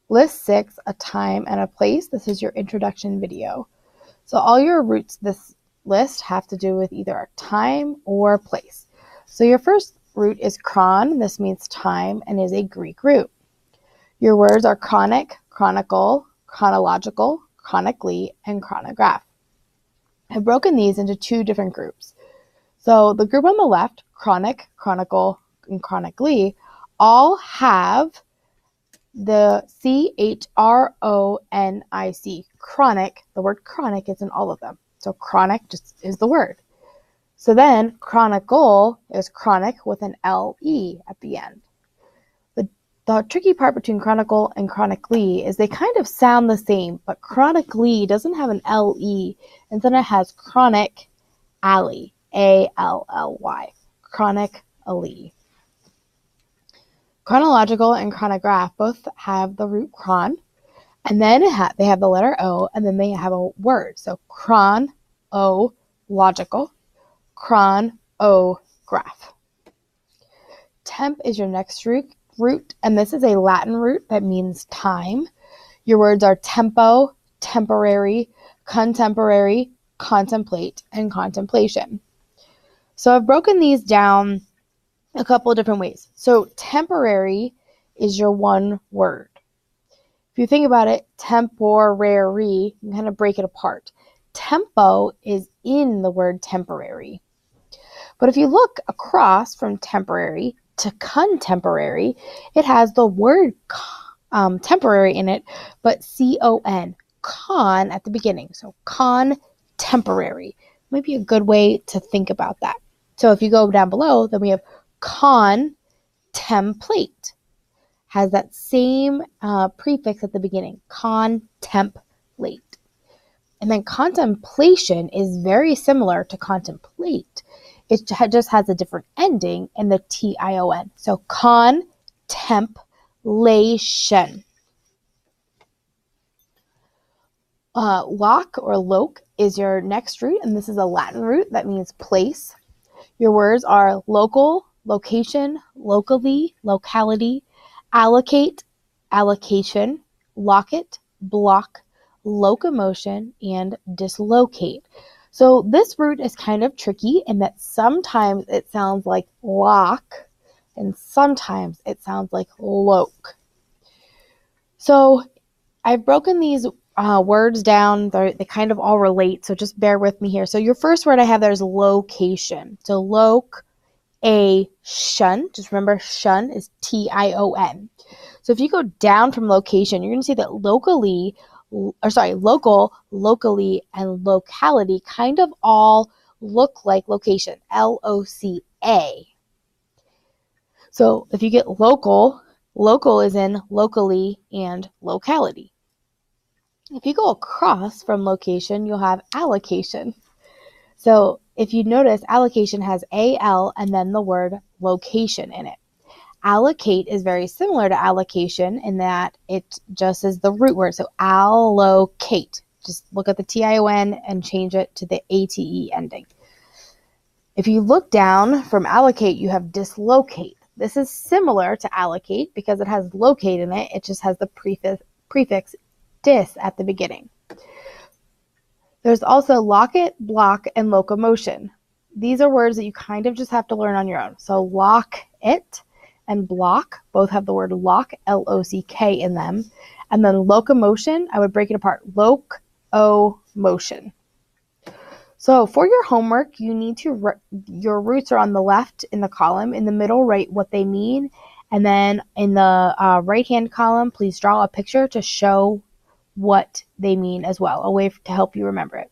List 6, a time and a place. This is your introduction video. So all your roots this list have to do with either a time or place. So your first root is chron. This means time and is a Greek root. Your words are chronic, chronicle, chronological, chronically, and chronograph. I've broken these into two different groups. So the group on the left, chronic, chronicle, and chronically, all have the CHRONIC, chronic. The word chronic is in all of them. So chronic just is the word. So then chronicle is chronic with an LE at the end. The tricky part between chronicle and chronically is they kind of sound the same, but chronically doesn't have an LE, and then it has chronic alley, ALLY, chronic alley. Chronological and chronograph both have the root chron, and then they have the letter O, and then they have a word. So chronological, chronograph. Temp is your next root, and this is a Latin root that means time. Your words are tempo, temporary, contemporary, contemplate, and contemplation. So I've broken these down a couple of different ways. So temporary is your one word. If you think about it, temporary, you can kind of break it apart. Tempo is in the word temporary. But if you look across from temporary to contemporary, it has the word temporary in it, but C-O-N, con at the beginning. So contemporary might be a good way to think about that. So if you go down below, then we have contemplate. Has that same prefix at the beginning, contemplate. And then contemplation is very similar to contemplate. It just has a different ending in the T-I-O-N. So contemplation. Loc or loc is your next root, and this is a Latin root that means place. Your words are local, location, locally, locality, allocate, allocation, locket, block, locomotion, and dislocate. So this root is kind of tricky in that sometimes it sounds like lock and sometimes it sounds like loc. So I've broken these words down. They kind of all relate, so just bear with me here. So your first word I have there is location. So location, just remember shun is T-I-O-N. So if you go down from location, you're going to see that local, locally, and locality kind of all look like location, L-O-C-A. So if you get local is in locally and locality. If you go across from location, you'll have allocation. So if you notice, allocation has A-L and then the word location in it. Allocate is very similar to allocation in that it just is the root word. So allocate. Just look at the T-I-O-N and change it to the A-T-E ending. If you look down from allocate, you have dislocate. This is similar to allocate because it has locate in it. It just has the prefix dis at the beginning. There's also locket, block, and locomotion. These are words that you kind of just have to learn on your own. So lock it and block both have the word lock, L-O-C-K in them. And then locomotion, I would break it apart. Locomotion. So for your homework, you need to, your roots are on the left in the column. In the middle, write what they mean. And then in the right-hand column, please draw a picture to show what they mean as well, a way to help you remember it.